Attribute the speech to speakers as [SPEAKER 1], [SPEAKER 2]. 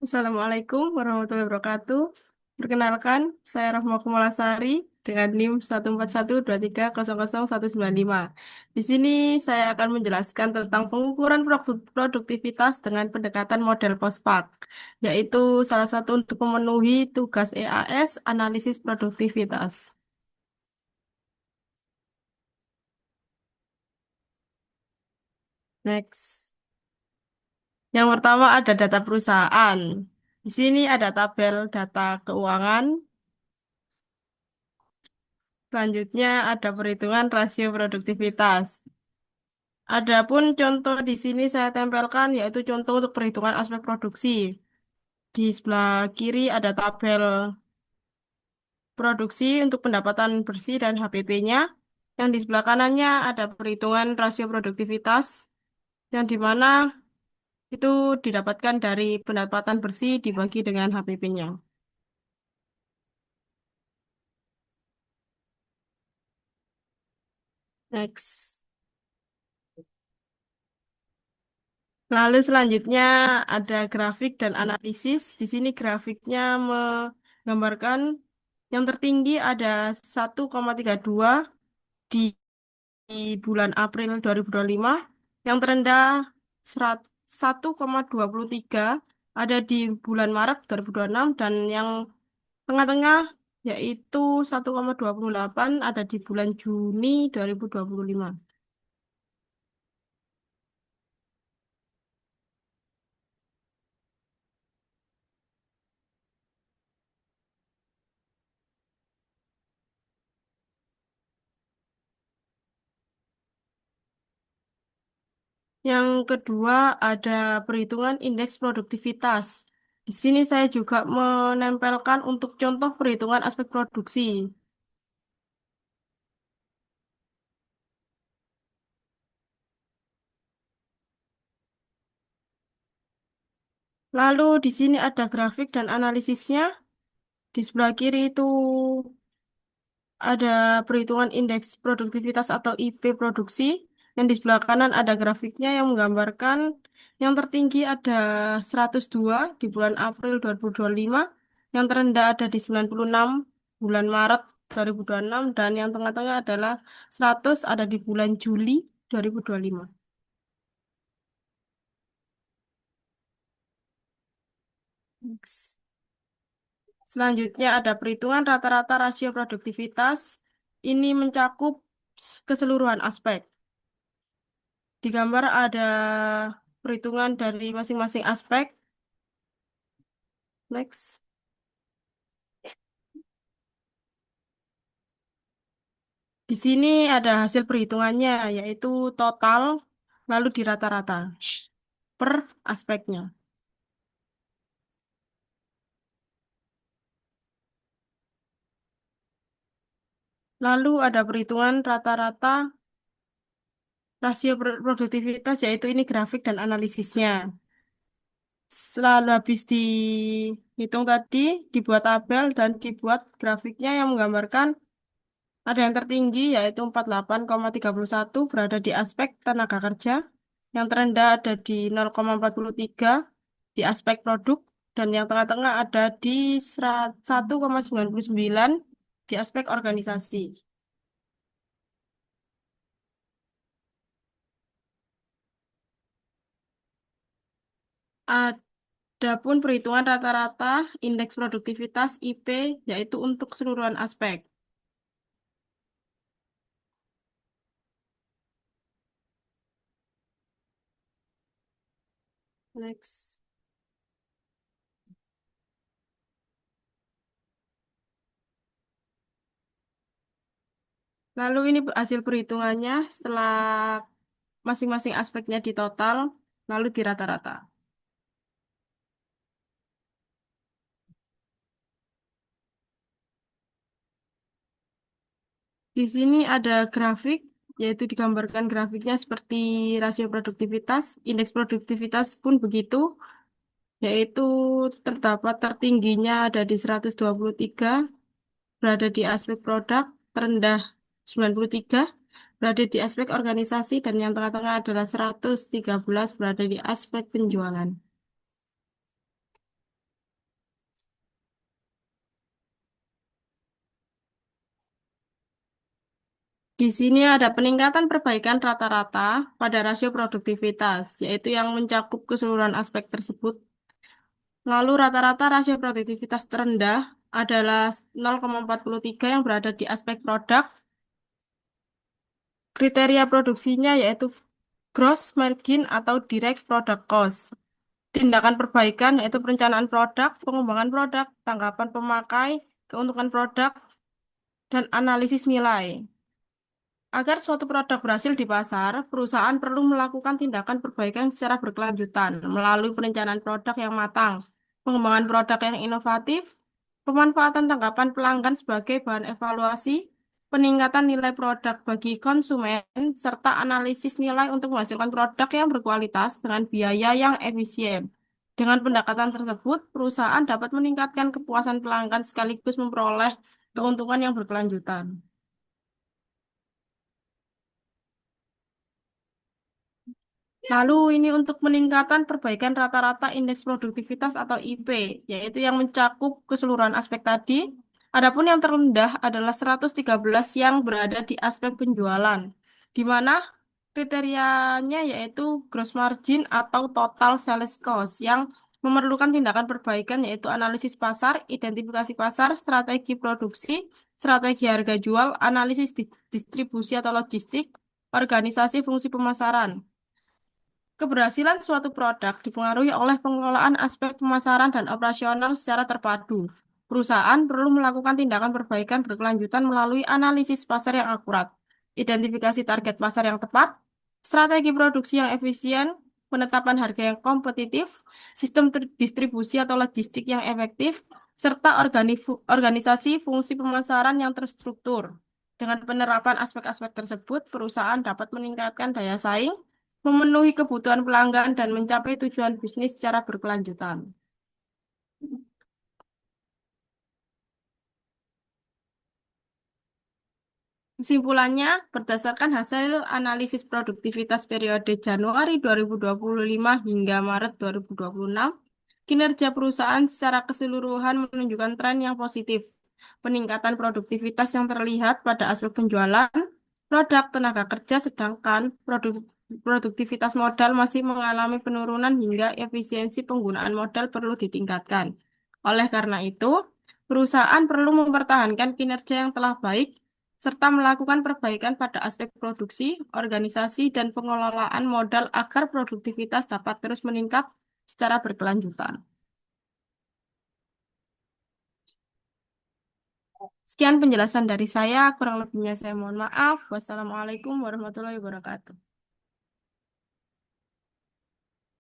[SPEAKER 1] Assalamualaikum warahmatullahi wabarakatuh. Perkenalkan, saya Rahma Kumalasari dengan NIM 14123000195. Di sini saya akan menjelaskan tentang pengukuran produktivitas dengan pendekatan model POSPAC, yaitu salah satu untuk memenuhi tugas EAS, analisis produktivitas. Next. Yang pertama ada data perusahaan. Di sini ada tabel data keuangan. Selanjutnya ada perhitungan rasio produktivitas. Adapun contoh di sini saya tempelkan yaitu contoh untuk perhitungan aspek produksi. Di sebelah kiri ada tabel produksi untuk pendapatan bersih dan HPP-nya. Yang di sebelah kanannya ada perhitungan rasio produktivitas yang di mana itu didapatkan dari pendapatan bersih dibagi dengan HPP-nya. Next. Lalu selanjutnya ada grafik dan analisis. Di sini grafiknya menggambarkan yang tertinggi ada 1,32 di, di bulan April 2025, yang terendah 1,23 ada di bulan Maret 2026, dan yang tengah-tengah yaitu 1,28 ada di bulan Juni 2025. Yang kedua ada perhitungan indeks produktivitas. Di sini saya juga menempelkan untuk contoh perhitungan aspek produksi. Lalu di sini ada grafik dan analisisnya. Di sebelah kiri itu ada perhitungan indeks produktivitas atau IP produksi. Yang di sebelah kanan ada grafiknya yang menggambarkan yang tertinggi ada 102 di bulan April 2025, yang terendah ada di 96 bulan Maret 2026, dan yang tengah-tengah adalah 100 ada di bulan Juli 2025. Next. Selanjutnya ada perhitungan rata-rata rasio produktivitas. Ini mencakup keseluruhan aspek. Di gambar ada perhitungan dari masing-masing aspek. Next. Di sini ada hasil perhitungannya, yaitu total, lalu dirata-rata per aspeknya. Lalu ada perhitungan rata-rata rasio produktivitas, yaitu ini grafik dan analisisnya. Selalu habis dihitung tadi, dibuat tabel dan dibuat grafiknya yang menggambarkan ada yang tertinggi yaitu 48,31 berada di aspek tenaga kerja, yang terendah ada di 0,43 di aspek produk, dan yang tengah-tengah ada di 1,99 di aspek organisasi. Adapun perhitungan rata-rata indeks produktivitas IP yaitu untuk keseluruhan aspek. Next. Lalu ini hasil perhitungannya setelah masing-masing aspeknya ditotal, lalu dirata-rata. Di sini ada grafik, yaitu digambarkan grafiknya seperti rasio produktivitas, indeks produktivitas pun begitu, yaitu terdapat tertingginya ada di 123, berada di aspek produk, terendah 93, berada di aspek organisasi, dan yang tengah-tengah adalah 113 berada di aspek penjualan. Di sini ada peningkatan perbaikan rata-rata pada rasio produktivitas, yaitu yang mencakup keseluruhan aspek tersebut. Lalu rata-rata rasio produktivitas terendah adalah 0,43 yang berada di aspek produk. Kriteria produksinya yaitu gross margin atau direct product cost. Tindakan perbaikan yaitu perencanaan produk, pengembangan produk, tanggapan pemakai, keuntungan produk, dan analisis nilai. Agar suatu produk berhasil di pasar, perusahaan perlu melakukan tindakan perbaikan secara berkelanjutan melalui perencanaan produk yang matang, pengembangan produk yang inovatif, pemanfaatan tanggapan pelanggan sebagai bahan evaluasi, peningkatan nilai produk bagi konsumen, serta analisis nilai untuk menghasilkan produk yang berkualitas dengan biaya yang efisien. Dengan pendekatan tersebut, perusahaan dapat meningkatkan kepuasan pelanggan sekaligus memperoleh keuntungan yang berkelanjutan. Lalu ini untuk peningkatan perbaikan rata-rata indeks produktivitas atau IP, yaitu yang mencakup keseluruhan aspek tadi. Adapun yang terendah adalah 113 yang berada di aspek penjualan, di mana kriterianya yaitu gross margin atau total sales cost yang memerlukan tindakan perbaikan yaitu analisis pasar, identifikasi pasar, strategi produksi, strategi harga jual, analisis distribusi atau logistik, organisasi fungsi pemasaran. Keberhasilan suatu produk dipengaruhi oleh pengelolaan aspek pemasaran dan operasional secara terpadu. Perusahaan perlu melakukan tindakan perbaikan berkelanjutan melalui analisis pasar yang akurat, identifikasi target pasar yang tepat, strategi produksi yang efisien, penetapan harga yang kompetitif, sistem distribusi atau logistik yang efektif, serta organisasi fungsi pemasaran yang terstruktur. Dengan penerapan aspek-aspek tersebut, perusahaan dapat meningkatkan daya saing, memenuhi kebutuhan pelanggan, dan mencapai tujuan bisnis secara berkelanjutan. Kesimpulannya, berdasarkan hasil analisis produktivitas periode Januari 2025 hingga Maret 2026, kinerja perusahaan secara keseluruhan menunjukkan tren yang positif. Peningkatan produktivitas yang terlihat pada aspek penjualan, produk tenaga kerja, sedangkan produktivitas modal masih mengalami penurunan hingga efisiensi penggunaan modal perlu ditingkatkan. Oleh karena itu, perusahaan perlu mempertahankan kinerja yang telah baik serta melakukan perbaikan pada aspek produksi, organisasi, dan pengelolaan modal agar produktivitas dapat terus meningkat secara berkelanjutan. Sekian penjelasan dari saya, kurang lebihnya saya mohon maaf. Wassalamualaikum warahmatullahi wabarakatuh.